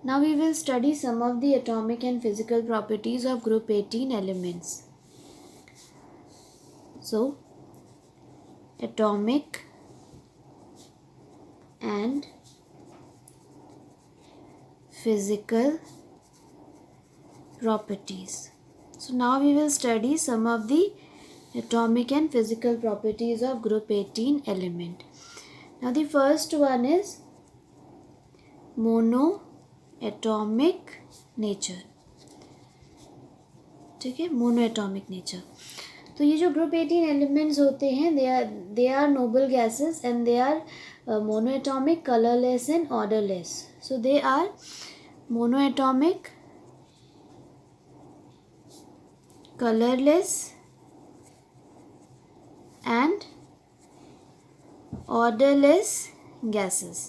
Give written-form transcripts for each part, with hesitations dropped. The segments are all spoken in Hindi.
Now we will study some of the atomic and physical properties of group 18 elements. So, atomic and physical properties. So now we will study some of the atomic and physical properties of group 18 element. Now the first one is monoatomic nature. ठीक है, मोनोएटॉमिक नेचर. तो ये जो ग्रुप 18 एलिमेंट्स होते हैं they are noble gases and they are monoatomic, colourless and orderless. So they are monoatomic, colorless and orderless gases.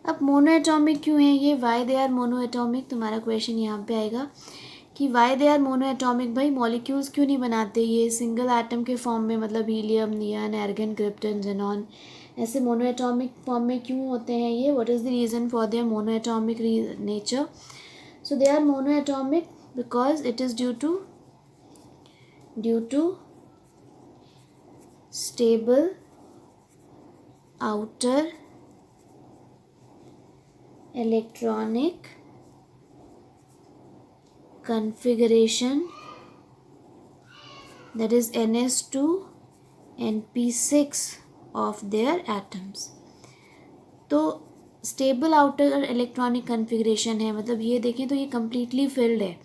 अब मोनोएटॉमिक क्यों है ये, वाई दे आर मोनोएटॉमिक, तुम्हारा क्वेश्चन यहाँ पे आएगा कि वाई दे आर मोनोएटॉमिक. भाई मॉलिक्यूल्स क्यों नहीं बनाते ये सिंगल एटम के फॉर्म में, मतलब helium, neon, argon, krypton, xenon, ऐसे मोनोएटॉमिक फॉर्म में क्यों होते हैं ये. What is the reason for their monoatomic nature. So they are monoatomic because it is due to stable outer electronic configuration, that is ns2 and p6 of their atoms. तो स्टेबल आउटर इलेक्ट्रॉनिक कन्फिग्रेशन है, मतलब ये देखें तो ये कम्प्लीटली फिल्ड है.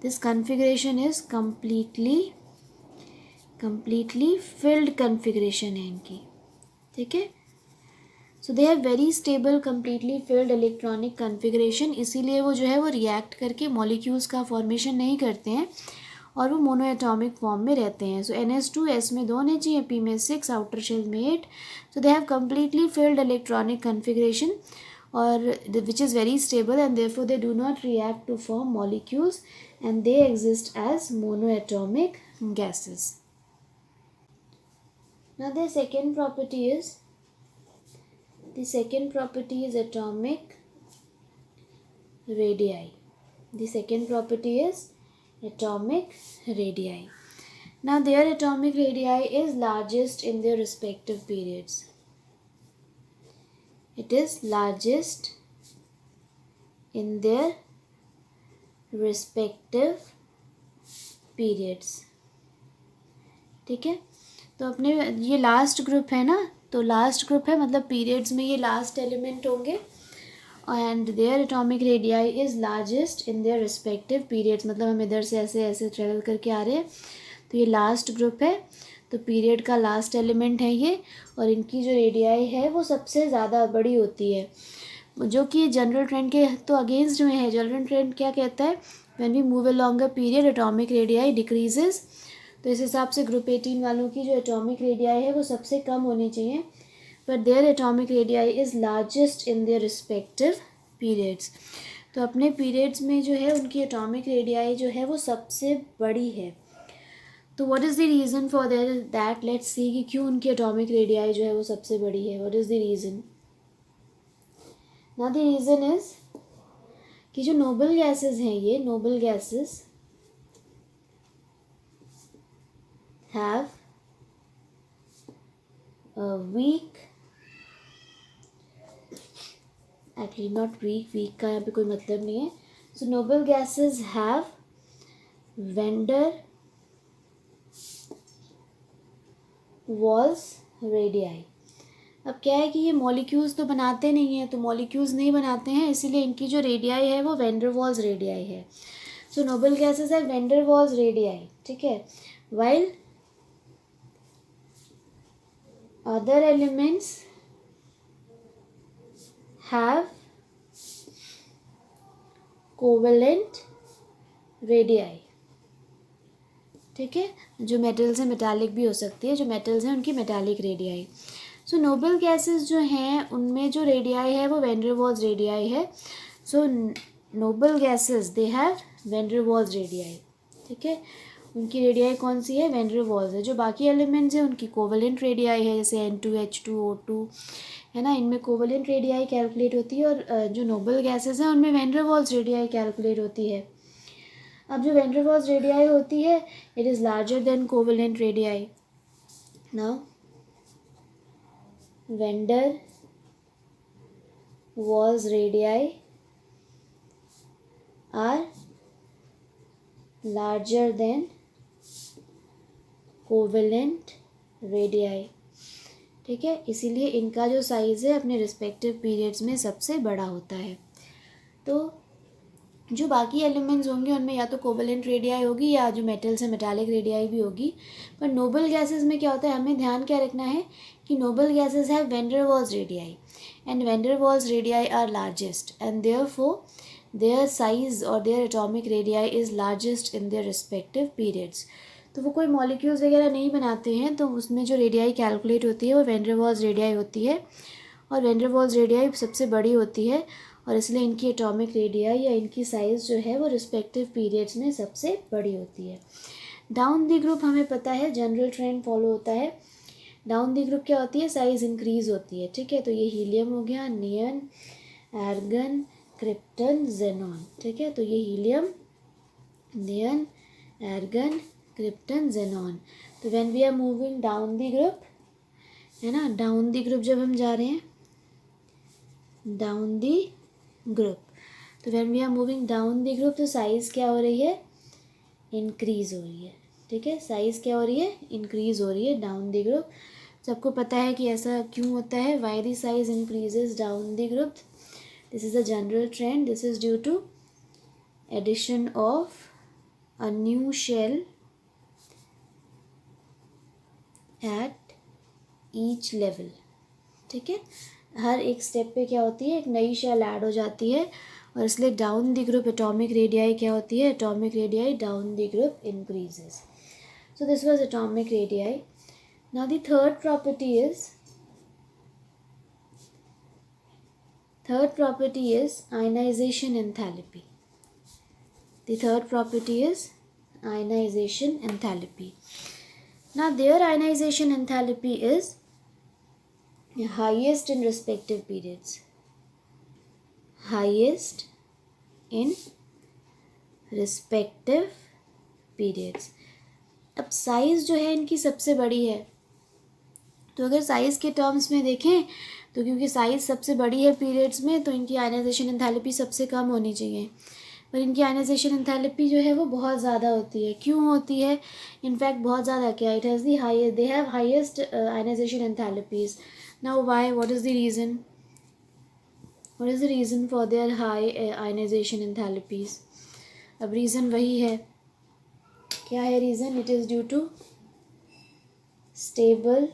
This configuration is completely filled configuration है इनकी. ठीक है, so they have very stable completely filled electronic configuration. इसीलिए वो जो है वो रिएक्ट करके मॉलिक्यूल्स का फॉर्मेशन नहीं करते हैं और वो मोनोएटॉमिक फॉर्म में रहते हैं. सो NH2, S में 2 होने चाहिए, P में 6, आउटर शेल में 8. So they have completely filled electronic configuration और which is very stable and therefore they do not react to form molecules and they exist as monoatomic gases. Now the second property is atomic radii. The second property is atomic radii. Now their atomic radii is largest in their respective periods. It is largest in their respective periods. ठीक है, तो अपने ये लास्ट ग्रुप है ना, तो लास्ट ग्रुप है मतलब पीरियड्स में ये लास्ट एलिमेंट होंगे and there atomic radii is largest in their respective periods. मतलब हम इधर से ऐसे ऐसे ट्रेवल करके आ रहे हैं, तो ये लास्ट ग्रुप है, तो पीरियड का लास्ट एलिमेंट है ये, और इनकी जो रेडियाई है वो सबसे ज़्यादा बड़ी होती है, जो कि जनरल ट्रेंड के तो अगेंस्ट में है. जनरल ट्रेंड क्या कहता है, when we move along a period atomic radii decreases. तो इस हिसाब से ग्रुप 18 वालों की जो एटॉमिक रेडियाई है वो सबसे कम होनी चाहिए, but there atomic radii is largest in their respective periods. तो अपने पीरियड्स में जो है उनकी एटॉमिक रेडियाई जो है वो सबसे बड़ी है. तो what is the reason for that, let's see कि क्यों उनकी एटॉमिक रेडियाई जो है वो सबसे बड़ी है. What is the reason. Now the reason is कि जो नोबल गैसेस हैं, ये noble gases have a weak, actually not weak का यहाँ पे कोई मतलब नहीं है. So noble gases have van der Waals radii. अब क्या है कि ये मॉलिक्यूल्स तो बनाते नहीं हैं, तो मॉलिक्यूल्स नहीं बनाते हैं, इसीलिए इनकी जो रेडियाई है वो वैन डर वाल्स रेडियाई है. सो नोबल गैसेस है वैन डर वाल्स रेडियाई. ठीक है, while other elements have covalent radii. ठीक है, जो मेटल से मेटालिक भी हो सकती है, जो मेटल्स हैं उनकी मेटालिक रेडियाई. सो नोबल गैसेस जो हैं उनमें जो रेडियाई है वो वैन डर वाल्स रेडियाई है. So noble gases they have van der Waals radii. ठीक है, उनकी रेडियाई कौन सी है, वैन डर वाल्स है. जो बाकी एलिमेंट्स हैं उनकी कोवेलेंट रेडियाई है, जैसे N2, H2, O2, है ना, इनमें कोवेलेंट रेडियाई कैलकुलेट होती है, और जो नोबल गैसेस हैं उनमें van der Waals radii calculate होती है। अब जो वैन डर वाल्स रेडियाई होती है, it is larger than covalent radii. Now van der Waals radii are larger than covalent radii, ठीक है, इसीलिए इनका जो साइज़ है अपने रिस्पेक्टिव पीरियड्स में सबसे बड़ा होता है। तो जो बाकी एलिमेंट्स होंगे उनमें या तो कोवेलेंट रेडियाई होगी या जो मेटल्स है मेटालिक रेडियाई भी होगी, पर नोबल गैसेस में क्या होता है, हमें ध्यान क्या रखना है कि noble gases have van der Waals radii, and van der Waals radii are largest, and therefore their size और their atomic radii is largest in their respective periods. तो वो कोई मॉलिक्यूल्स वगैरह नहीं बनाते हैं, तो उसमें जो रेडियाई कैलकुलेट होती है वो वैन डर वाल्स रेडियाई होती है, और वैन डर वाल्स रेडियाई सबसे बड़ी होती है, और इसलिए इनकी एटॉमिक रेडियाई या इनकी साइज़ जो है वो रिस्पेक्टिव पीरियड्स में सबसे बड़ी होती है। डाउन दी ग्रुप हमें पता है जनरल ट्रेंड फॉलो होता है। डाउन दी ग्रुप क्या होती है, साइज़ इंक्रीज़ होती है, ठीक है, तो ये हीलियम हो गया, नियन, आर्गन, क्रिप्टन, जेनॉन, ठीक है, तो ये helium, neon, argon, krypton, xenon. तो when we are moving down the group, है ना, डाउन दी ग्रुप जब हम जा रहे हैं डाउन दी ग्रुप, तो when we are moving down the group तो साइज़ क्या हो रही है, इंक्रीज़ हो रही है, ठीक है, साइज़ क्या हो रही है, इंक्रीज़ हो रही है डाउन दी ग्रुप। सबको पता है कि ऐसा क्यों होता है, why the size increases down the group, this is a general trend, this is due to addition of a new shell at each level, ठीक है, हर एक स्टेप पे क्या होती है, एक नई शेल ऐड हो जाती है, और इसलिए down the group atomic radii क्या होती है, atomic radii down the group increases. So this was atomic radii. Now the third property is ionization enthalpy. The third property is ionization enthalpy. Now their ionization enthalpy is highest in respective periods, highest in respective periods. अब साइज़ जो है इनकी सबसे बड़ी है, तो अगर साइज़ के टर्म्स में देखें तो क्योंकि साइज़ सबसे बड़ी है पीरियड्स में, तो इनकी आयनाइजेशन एंथैल्पी सबसे कम होनी चाहिए, पर इनकी आयनाइजेशन एंथैल्पी जो है वो बहुत ज़्यादा होती है। क्यों होती है, इनफैक्ट बहुत ज़्यादा, क्या, it has the high, they have highest ionization enthalpies. Now why, what is the reason, what is the reason for their high ionisation enthalpies. अब रीज़न वही है, क्या है reason, it is due to stable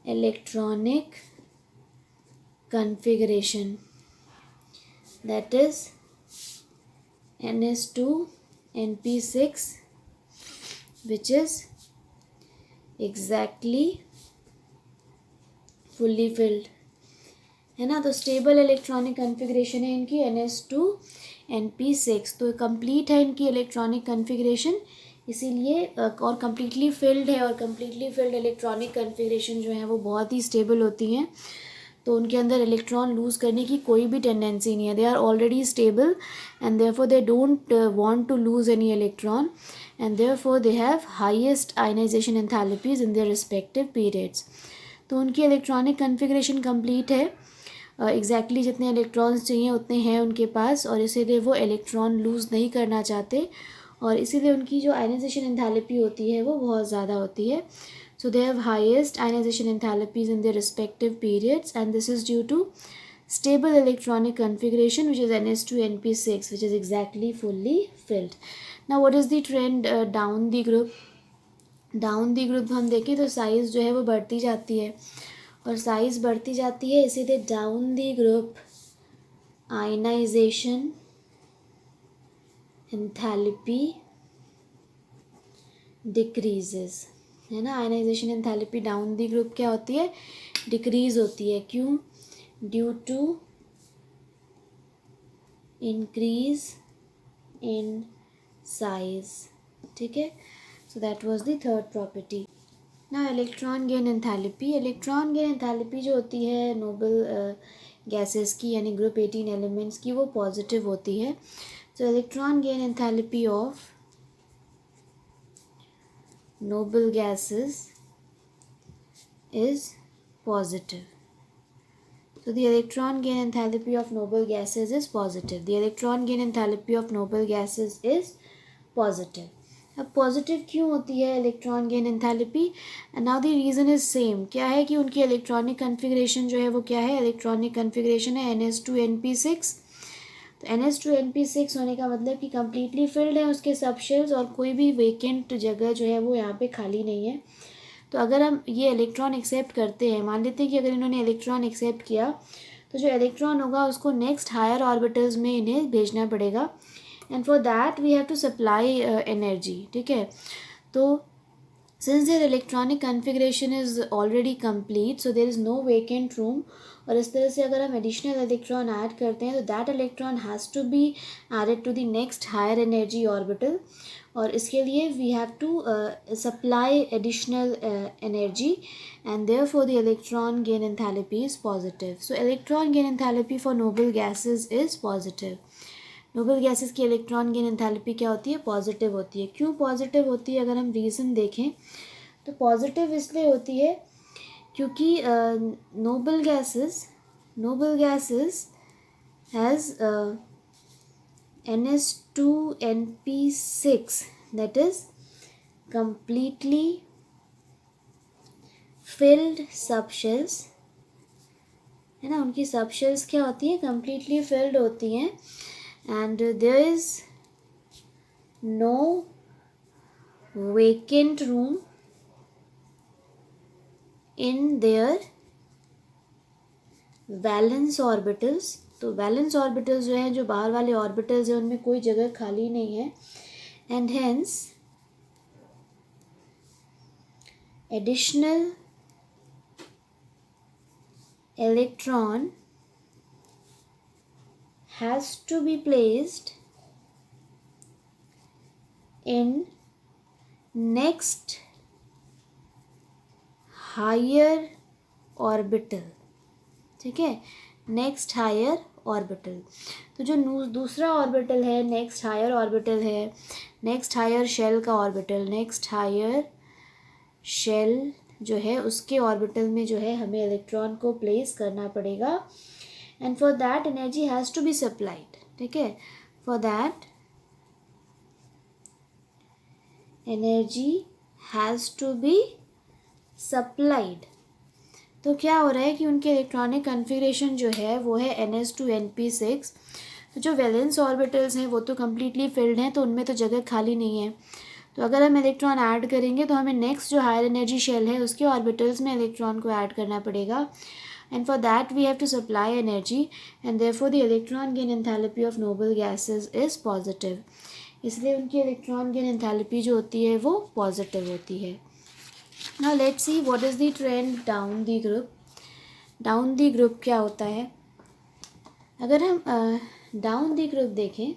electronic configuration, that is ns2 np6, which is exactly fully filled, है ना, तो स्टेबल इलेक्ट्रॉनिक कन्फिग्रेशन है इनकी ns2 np6, तो कंप्लीट है इनकी इलेक्ट्रॉनिक कन्फिग्रेशन, इसीलिए और कम्प्लीटली फिल्ड है, और कम्प्लीटली फिल्ड इलेक्ट्रॉनिक कन्फिग्रेशन जो है वो बहुत ही स्टेबल होती हैं, तो उनके अंदर इलेक्ट्रॉन लूज़ करने की कोई भी टेंडेंसी नहीं है, they are already stable and therefore they don't want to lose any electron, and therefore they have highest ionization enthalpies in their respective periods. तो उनकी इलेक्ट्रॉनिक कन्फिग्रेशन कंप्लीट है, एग्जैक्टली जितने इलेक्ट्रॉन्स चाहिए उतने हैं उनके पास, और इसीलिए वो इलेक्ट्रॉन लूज़ नहीं करना चाहते, और इसीलिए उनकी जो आयनाइजेशन एंथैल्पी होती है वो बहुत ज़्यादा होती है। So they have highest ionization enthalpies in their respective periods, and this is due to stable electronic configuration, which is ns2 np6, which is exactly fully filled. Now what is the trend down the group? Down the group हम देखें तो साइज़ जो है वो बढ़ती जाती है, और साइज़ बढ़ती जाती है, इसीलिए down the group ionisation enthalpy decreases, है ना, ionisation enthalpy down the group क्या होती है, डिक्रीज़ होती है। क्यों, due to increase in size, ठीक है, so that was the third property. ना इलेक्ट्रॉन गेन एंथैल्पी जो होती है नोबल गैसेस की यानी ग्रुप 18 एलिमेंट्स की वो पॉजिटिव होती है. सो electron gain enthalpy of noble gases is positive. So the electron gain enthalpy of noble gases is positive. The electron gain enthalpy of noble gases is positive. अब पॉजिटिव क्यों होती है electron gain enthalpy? Now the reason is same. क्या है कि उनकी इलेक्ट्रॉनिक कन्फिग्रेशन जो है वो क्या है? इलेक्ट्रॉनिक कन्फिग्रेशन है NH2NP6. तो NH2NP6 होने का मतलब कि कम्प्लीटली फिल्ड है उसके सबशेल्स और कोई भी वेकेंट जगह जो है वो यहाँ पे खाली नहीं है. तो अगर हम ये इलेक्ट्रॉन एक्सेप्ट करते हैं, मान लेते हैं कि अगर इन्होंने इलेक्ट्रॉन एक्सेप्ट किया तो जो इलेक्ट्रॉन होगा उसको नेक्स्ट हायर ऑर्बिटल्स में इन्हें भेजना पड़ेगा. And for that we have to supply energy. ठीक है. तो since their electronic configuration is already complete so there is no vacant room. और इस तरह से अगर हम एडिशनल इलेक्ट्रॉन ऐड करते हैं तो that electron has to be added to the next higher energy orbital. और इसके लिए we have to supply additional energy and therefore the electron gain enthalpy is positive. So electron gain enthalpy for noble gases is positive. Noble gases की इलेक्ट्रॉन गेन एंथैल्पी क्या होती है? पॉजिटिव होती है. क्यों पॉजिटिव होती है? अगर हम रीज़न देखें तो पॉजिटिव इसलिए होती है क्योंकि noble gases has NH2NP6 that is completely filled subshells. है ना, उनकी सबशेल्स क्या होती हैं? कम्प्लीटली फिल्ड होती हैं. And there is no vacant room in their valence orbitals. तो वैलेंस ऑर्बिटल्स जो हैं, जो बाहर वाले ऑर्बिटल्स हैं, उनमें कोई जगह खाली नहीं है. And hence additional electron has to be placed in next higher orbital. ठीक है, नेक्स्ट हायर ऑर्बिटल. तो जो दूसरा ऑर्बिटल है नेक्स्ट हायर ऑर्बिटल है, नेक्स्ट हायर शेल का ऑर्बिटल, नेक्स्ट हायर शेल जो है उसके ऑर्बिटल में जो है हमें इलेक्ट्रॉन को प्लेस करना पड़ेगा. And for that energy has to be supplied. ठीक है, for that energy has to be supplied. तो क्या हो रहा है कि उनके इलेक्ट्रॉनिक कन्फिग्रेशन जो है वो है NH2NP6. तो जो वैलेंस ऑर्बिटल्स हैं वो तो कम्प्लीटली फिल्ड हैं, तो उनमें तो जगह खाली नहीं है. तो अगर हम इलेक्ट्रॉन ऐड करेंगे तो हमें नेक्स्ट जो हायर एनर्जी शेल है उसके ऑर्बिटल्स में इलेक्ट्रॉन को ऐड करना पड़ेगा. And for that we have to supply energy and therefore the electron gain enthalpy of noble gases is positive. इसलिए उनकी इलेक्ट्रॉन गेन एंथैल्पी जो होती है वो पॉजिटिव होती है. Now let's see what is the trend down the group. Down the group क्या होता है? अगर हम डाउन दी ग्रुप देखें,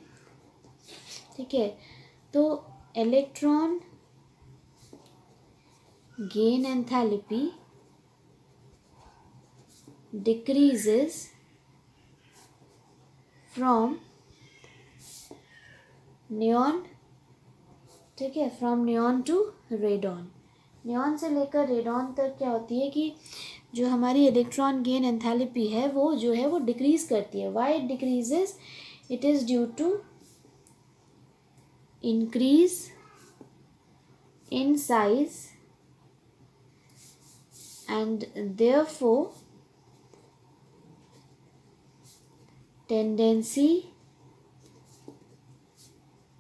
ठीक है, तो electron gain enthalpy decreases from neon. ठीक है, from neon to radon. Neon से लेकर रेडॉन तक क्या होती है कि जो हमारी इलेक्ट्रॉन गेन एंथैल्पी है वो जो है वो डिक्रीज़ करती है. Why it decreases? It is due to increase in size and therefore tendency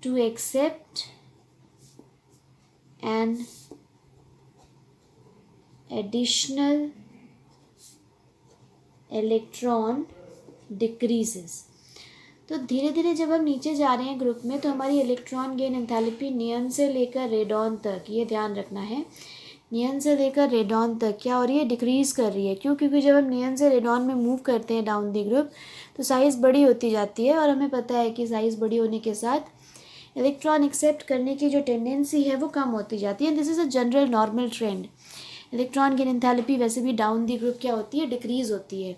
to accept an additional electron decreases. तो धीरे धीरे जब हम नीचे जा रहे हैं ग्रुप में तो हमारी इलेक्ट्रॉन गेन एंथैल्पी नियन से लेकर रेडॉन तक, ये ध्यान रखना है, नियन से लेकर रेडॉन तक क्या हो रही है? डिक्रीज़ कर रही है. क्यों? क्योंकि जब हम नियन से रेडॉन में मूव करते हैं डाउन दी ग्रुप तो साइज़ बड़ी होती जाती है और हमें पता है कि साइज़ बड़ी होने के साथ इलेक्ट्रॉन एक्सेप्ट करने की जो टेंडेंसी है वो कम होती जाती है. This is a general normal trend. Electron gain enthalpy वैसे भी डाउन द ग्रुप क्या होती है, डिक्रीज़ होती है.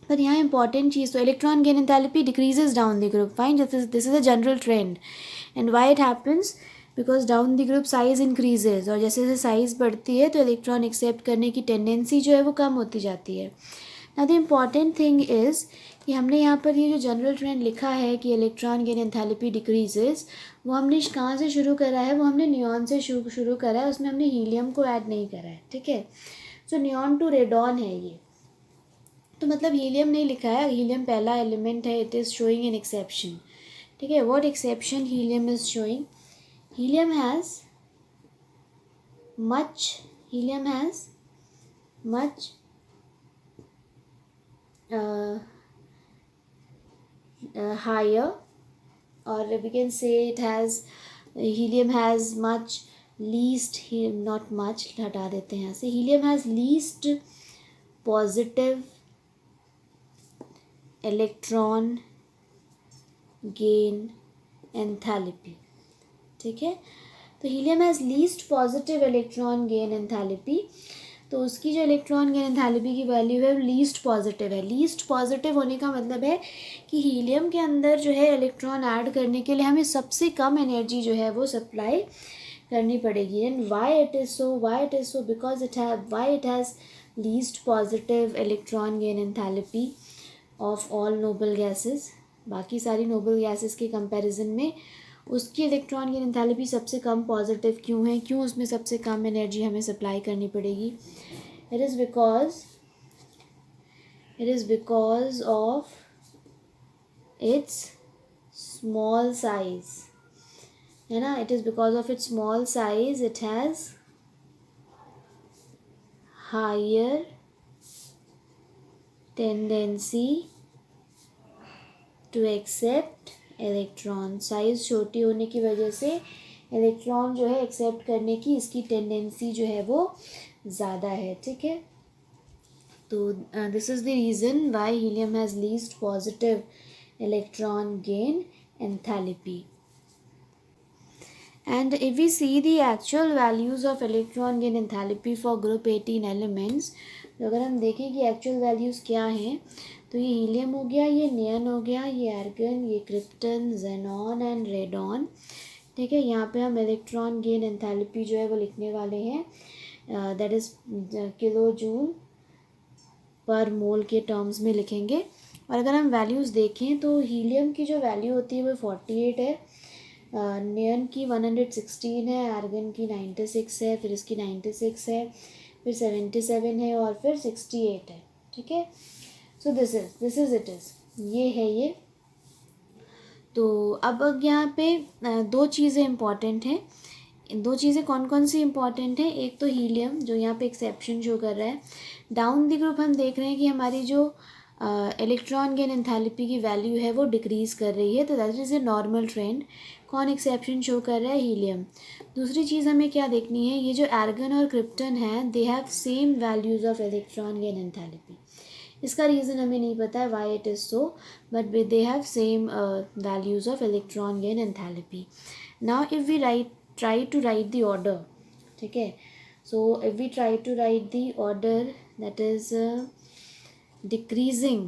पर यहाँ इंपॉर्टेंट चीज़, तो electron gain enthalpy decreases down the group. Fine, this is a general trend. And why it happens, because down the group size increases, और जैसे जैसे साइज़ बढ़ती है तो इलेक्ट्रॉन एक्सेप्ट करने की टेंडेंसी जो है वो कम होती जाती है. Now the important thing is कि हमने यहाँ पर ये जो जनरल ट्रेंड लिखा है कि इलेक्ट्रॉन गेन एंथैल्पी डिक्रीजेज, वो हमने कहाँ से शुरू करा है, वो हमने नियॉन से शुरू करा है. उसमें हमने हीलियम को ऐड नहीं करा है. ठीक है, सो नियॉन टू रेडॉन है ये. तो मतलब हीलियम नहीं लिखा है, हीलियम पहला एलिमेंट है. It is showing an exception. ठीक है, what exception helium is showing? Helium has much higher, or we can say it has, helium has much least, not much, हटा देते हैं यहाँ से, helium has least positive electron gain enthalpy. ठीक है, तो helium has least positive electron gain enthalpy. तो उसकी जो इलेक्ट्रॉन गेन एंथैल्पी की वैल्यू है वो लीस्ट पॉजिटिव है. लीस्ट पॉजिटिव होने का मतलब है कि हीलियम के अंदर जो है इलेक्ट्रॉन ऐड करने के लिए हमें सबसे कम एनर्जी जो है वो सप्लाई करनी पड़ेगी. And Y it is so, because why it has least positive electron gain enthalpy of all noble gases. बाकी सारी नोबल गैसेस के कंपैरिजन में उसकी इलेक्ट्रॉन गेन एंथैल्पी सबसे कम पॉजिटिव क्यों है, क्यों उसमें सबसे कम एनर्जी हमें सप्लाई करनी पड़ेगी? It is because of its small size, है ना. It is because of its small size. It has higher tendency to accept electron. Size छोटी होने की वजह से इलेक्ट्रॉन जो है एक्सेप्ट करने की इसकी टेंडेंसी जो है वो ज़्यादा है. ठीक है, तो this is the reason why helium has least positive electron gain enthalpy. And if we see the actual values of electron gain enthalpy for group 18 elements, तो अगर हम देखें कि एक्चुअल वैल्यूज़ क्या हैं, तो ये हीलियम हो गया, ये नियन हो गया, ये आर्गन, ये क्रिप्टन, जेनॉन एंड रेडॉन. ठीक है, यहाँ पे हम इलेक्ट्रॉन गेन एंथैल्पी जो है वो लिखने वाले हैं, दैट इज़ किलो जूल पर मोल के टर्म्स में लिखेंगे. और अगर हम वैल्यूज़ देखें तो हीलियम की जो वैल्यू होती है वो 48 है, नियन की 116 है, आर्गन की 96 है, फिर इसकी 96 है, फिर 77 है और फिर 68 है. ठीक है, सो दिस इज़ इट इज़, ये है ये. तो अब यहाँ पे दो चीज़ें इम्पॉर्टेंट हैं. दो चीज़ें कौन कौन सी इम्पॉर्टेंट हैं? एक तो हीलियम जो यहाँ पे एक्सेप्शन शो कर रहा है. डाउन द ग्रुप हम देख रहे हैं कि हमारी जो इलेक्ट्रॉन गेन एंथैल्पी की वैल्यू है वो डिक्रीज़ कर रही है, तो that is a normal trend. कौन एक्सेप्शन शो कर रहा है? हीलियम. दूसरी चीज़ हमें क्या देखनी है, ये जो आर्गन और क्रिप्टन है they have same values of electron gain enthalpy. इसका रीज़न हमें नहीं पता है why it is so, but they have same values of electron gain enthalpy. Now if we try to write the order. ठीक है, so if we try to write the order, that is decreasing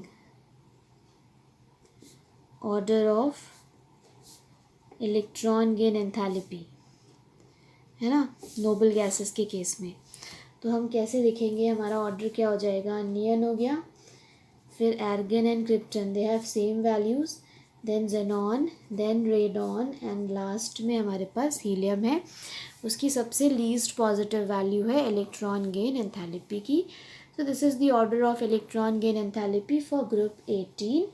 order of electron gain enthalpy, है ना, नोबल गैसेस के केस में. तो हम कैसे लिखेंगे? हमारा ऑर्डर क्या हो जाएगा? नियन हो गया, फिर argon and krypton, they have same values, then xenon, then radon, and last में हमारे पास हीलियम है. उसकी सबसे लीस्ट पॉजिटिव वैल्यू है इलेक्ट्रॉन गेन एंथैल्पी की. So this is the order of electron gain enthalpy for group 18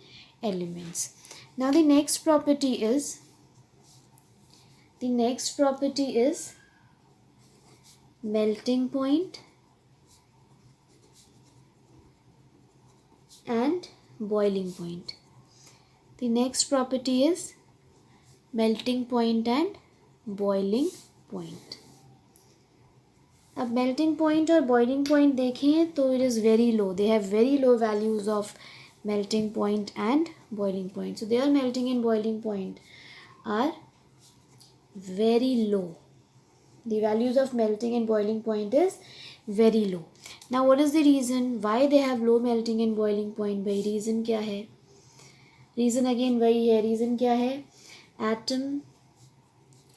elements. Now the next property is melting point and boiling point. The next property is melting point and boiling point. अब melting point और boiling point देखें तो it is very low. They have very low values of melting point and boiling point. So their melting and boiling point are very low. The values of melting and boiling point is very low. Now what is the reason why they have low melting and boiling point? भाई reason क्या है? Reason again वही है. Reason क्या है?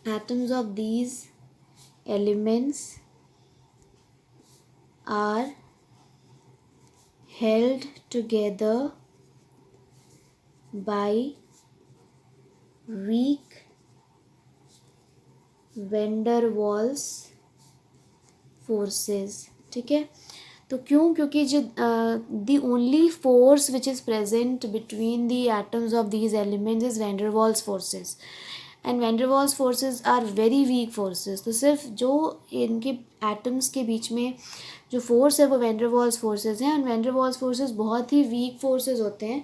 Atoms of these elements are held together by weak van der Waals forces. ठीक है. तो क्यों? क्योंकि जो the only force which is present between the atoms of these elements is van der Waals forces, and van der Waals forces are very weak forces. तो सिर्फ जो इनके एटम्स के बीच में जो फोर्स है वो वैन डर वाल्स फोर्सेज हैं, and van der Waals forces बहुत ही वीक फोर्सेज होते हैं.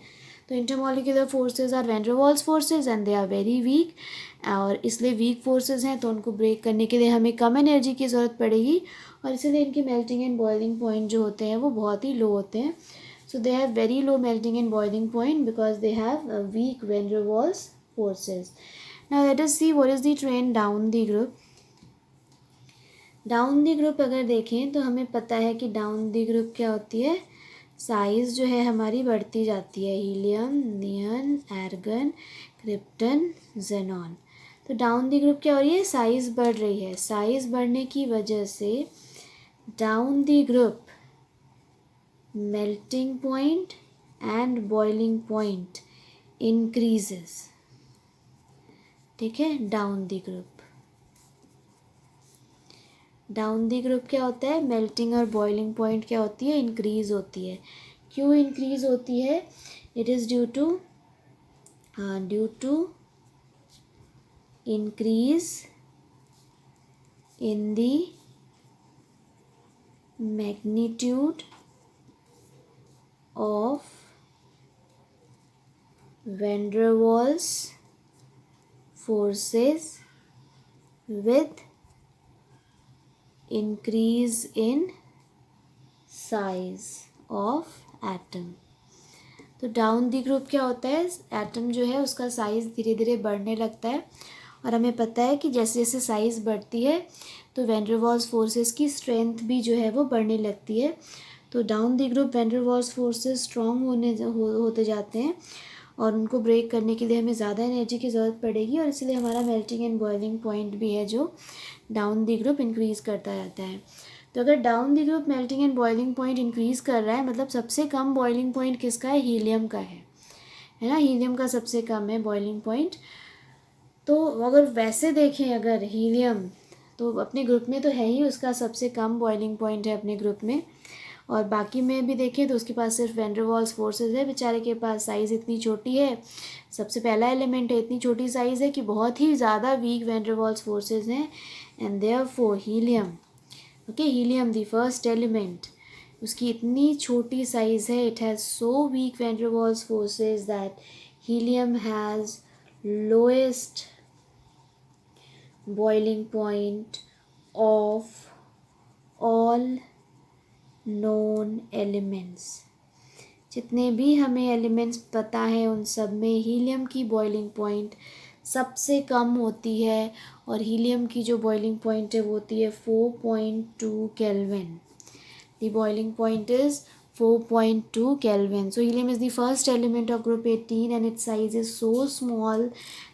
तो intermolecular forces are van der Waals forces and they are very weak, और इसलिए वीक फोर्सेज हैं तो उनको ब्रेक करने के लिए हमें कम एनर्जी की ज़रूरत पड़ेगी, और इसीलिए इनके मेल्टिंग एंड बॉइलिंग पॉइंट जो होते हैं वो बहुत ही लो होते हैं. So they have very low melting and boiling point because they have weak van der Waals forces. Now let us see what is the trend down the group. Down the group अगर देखें तो हमें पता है कि डाउन द ग्रुप क्या होती है. साइज़ जो है हमारी बढ़ती जाती है. Helium, neon, argon, krypton, xenon. तो डाउन द ग्रुप क्या हो रही है? साइज़ बढ़ रही है. साइज़ बढ़ने की वजह से down the group melting point and boiling point increases. ठीक है. डाउन द ग्रुप क्या होता है? मेल्टिंग और बॉइलिंग पॉइंट क्या होती है? इंक्रीज होती है. क्यों इंक्रीज होती है? It is due to increase in the magnitude of van der Waals forces with increase in size of atom. तो डाउन द ग्रुप क्या होता है? एटम जो है उसका साइज़ धीरे धीरे बढ़ने लगता है, और हमें पता है कि जैसे जैसे साइज़ बढ़ती है तो वैन डर वाल्स फोर्सेस की स्ट्रेंथ भी जो है वो बढ़ने लगती है. तो down the group van der Waals forces strong होते जाते हैं, और उनको ब्रेक करने के लिए हमें ज़्यादा एनर्जी की ज़रूरत पड़ेगी, और इसीलिए हमारा मेल्टिंग एंड बॉइलिंग पॉइंट भी है जो डाउन द ग्रुप इंक्रीज़ करता रहता है. तो अगर down the group melting and boiling point increase कर रहा है, मतलब सबसे कम बॉइलिंग पॉइंट किसका है? हीलियम का है ना. हीलियम का सबसे कम है बॉइलिंग पॉइंट. तो अगर वैसे देखें, अगर हीलियम तो अपने ग्रुप में तो है ही, उसका सबसे कम बॉइलिंग पॉइंट है अपने ग्रुप में, और बाकी में भी देखें तो उसके पास सिर्फ वैन डर वाल्स फोर्सेज है. बेचारे के पास साइज़ इतनी छोटी है, सबसे पहला एलिमेंट है, इतनी छोटी साइज़ है कि बहुत ही ज़्यादा weak van der Waals forces हैं, and therefore helium, okay, helium the first element, उसकी इतनी छोटी साइज़ है, it has so weak van der Waals forces that helium has lowest boiling point of all known elements. जितने भी हमें एलिमेंट्स पता है उन सब में हीलियम की बॉइलिंग पॉइंट सबसे कम होती है, और हीलियम की जो बॉइलिंग पॉइंट है वो होती है 4.2 kelvin. The boiling point is 4.2 Kelvin. So helium is the first element of group 18, and its size is so small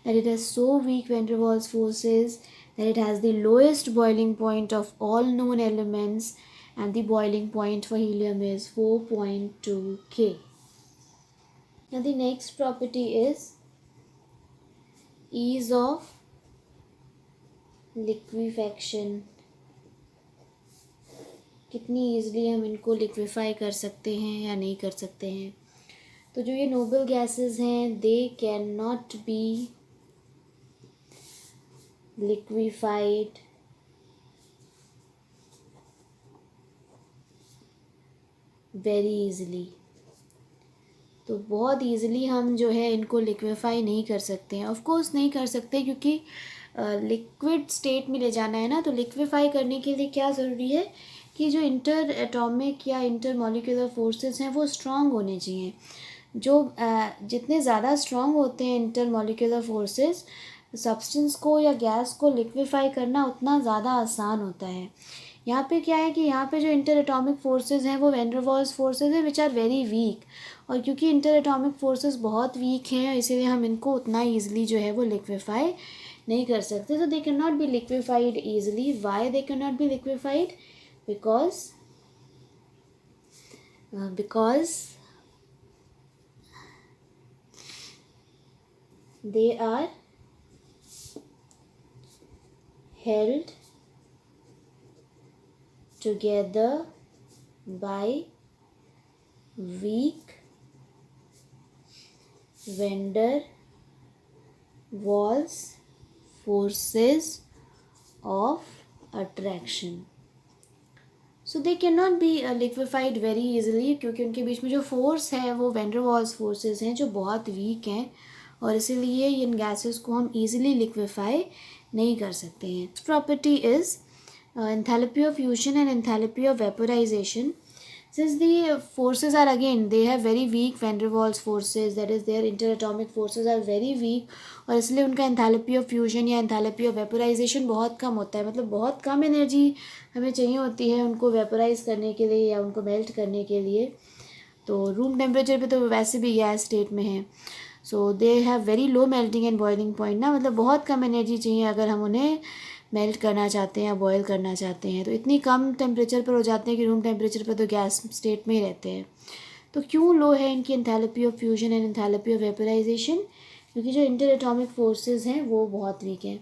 that it has so weak van der Waals forces that it has the lowest boiling point of all known elements, and the boiling point for helium is 4.2 K. Now the next property is ease of liquefaction. कितनी ईज़िली हम इनको लिक्विफाई कर सकते हैं या नहीं कर सकते हैं. तो जो ये नोबल गैसेस हैं, दे can not be liquefied very easily. तो बहुत ईज़िली हम जो है इनको लिक्विफाई नहीं कर सकते हैं. ऑफ कोर्स नहीं कर सकते, क्योंकि लिक्विड स्टेट में ले जाना है ना. तो लिक्विफाई करने के लिए क्या ज़रूरी है कि जो इंटर एटॉमिक या इंटर मॉलिक्यूलर फोर्सेस हैं वो स्ट्रॉन्ग होने चाहिए. जो जितने ज़्यादा स्ट्रॉन्ग होते हैं इंटर मॉलिक्यूलर फोर्सेस, सब्सटेंस को या गैस को लिक्विफाई करना उतना ज़्यादा आसान होता है। यहाँ पे क्या है कि यहाँ पे जो इंटर एटॉमिक फोर्सेस हैं वो वैन डर वाल्स फोर्सेस हैं विच आर वेरी वीक, और क्योंकि इंटर एटॉमिक फोर्सेस बहुत वीक हैं इसीलिए हम इनको उतना ईजिली जो है वो लिक्विफाई नहीं कर सकते। So they can not be liquefied easily. Why they can not be liquefied? Because they are held together by weak van der Waals forces of attraction. So they can not be liquefied very easily, क्योंकि उनके बीच में जो फोर्स है वो वैन डर वाल्स फोर्सेस हैं जो बहुत वीक हैं, और इसीलिए इन गैसेस को हम इजीली लिक्विफाई नहीं कर सकते हैं। Property is enthalpy of fusion and enthalpy of vaporization. Since the forces are, again, they have very weak van der Waals forces, that is their interatomic forces are very weak, और इसलिए उनका enthalpy of fusion या enthalpy of vaporization बहुत कम होता है। मतलब बहुत कम एनर्जी हमें चाहिए होती है उनको वेपोराइज करने के लिए या उनको मेल्ट करने के लिए। तो रूम टेम्परेचर पे तो वैसे भी गैस स्टेट में है, so they have very low melting and boiling point ना, मतलब बहुत कम एनर्जी चाहिए अगर हम उन्हें मेल्ट करना चाहते हैं या बॉयल करना चाहते हैं। तो इतनी कम टेम्परेचर पर हो जाते हैं कि रूम टेम्परेचर पर तो गैस स्टेट में ही रहते हैं। तो क्यों लो है इनकी enthalpy of fusion and enthalpy of vaporisation? क्योंकि जो इंटर एटॉमिक फोर्सेस हैं वो बहुत वीक हैं।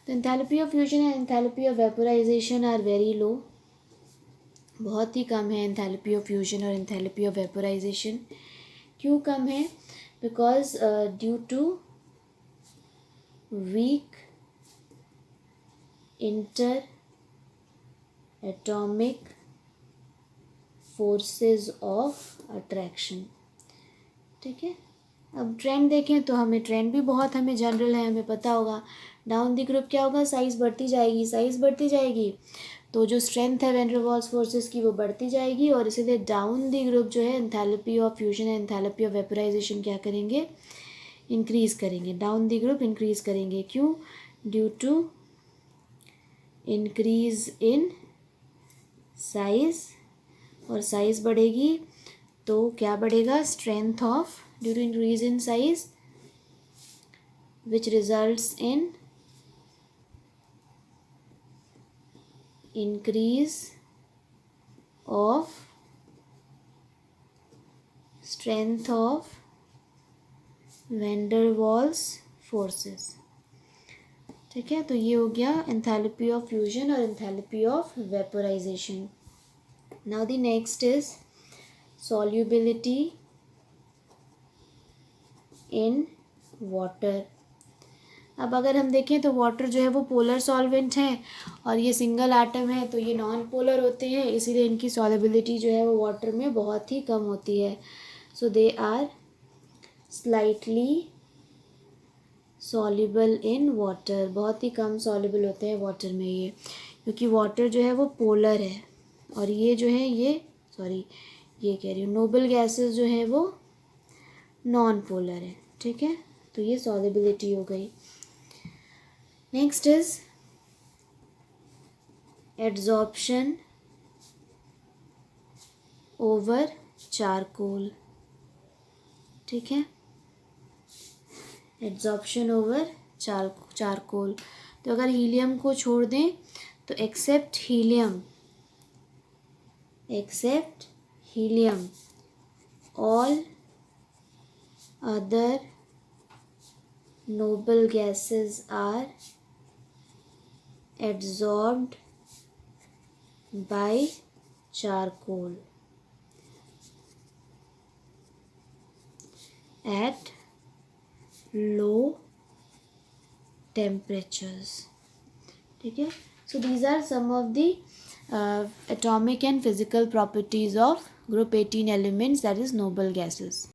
तो enthalpy of fusion and enthalpy of vaporisation are very low, बहुत ही कम है एंथैल्पी ऑफ फ्यूजन और एंथैल्पी ऑफ वेपोराइजेशन। क्यों कम है? Because due to weak interatomic forces of attraction. ठीक है, अब ट्रेंड देखें तो हमें ट्रेंड भी बहुत हमें जनरल है, हमें पता होगा डाउन द ग्रुप क्या होगा, साइज़ बढ़ती जाएगी, साइज़ बढ़ती जाएगी तो जो स्ट्रेंथ है वैन डर वाल्स फोर्सेस की वो बढ़ती जाएगी, और इसीलिए डाउन द ग्रुप जो है enthalpy of fusion and enthalpy of vaporisation क्या करेंगे, इंक्रीज़ करेंगे। डाउन द ग्रुप इंक्रीज़ करेंगे। क्यों? Due to increase in size, और साइज़ बढ़ेगी तो क्या बढ़ेगा, strength of, due to increase in size which results in increase of strength of van der Waals forces। ठीक है, तो ये हो गया एंथैल्पी ऑफ फ्यूजन और enthalpy of vaporisation. Now the next is solubility in water. अब अगर हम देखें तो वाटर जो है वो पोलर सॉल्वेंट है और ये सिंगल एटम है, तो ये नॉन पोलर होते हैं, इसीलिए इनकी सॉलिबिलिटी जो है वो वाटर में बहुत ही कम होती है। So they are slightly soluble in water, बहुत ही कम सॉल्युबल होते हैं वाटर में ये, क्योंकि वाटर जो है वो पोलर है, और ये जो है ये कह रही हूँ नोबल गैसेस जो है वो नॉन पोलर है। ठीक है, तो ये सॉल्युबिलिटी हो गई। Next is adsorption over charcoal. ठीक है, एड्जॉर्प्शन ओवर चारकोल। तो अगर हीलियम को छोड़ दें तो except helium all other noble gases are absorbed by charcoal at low temperatures। ठीक है, so these are some of the atomic and physical properties of group 18 elements, that is noble gases।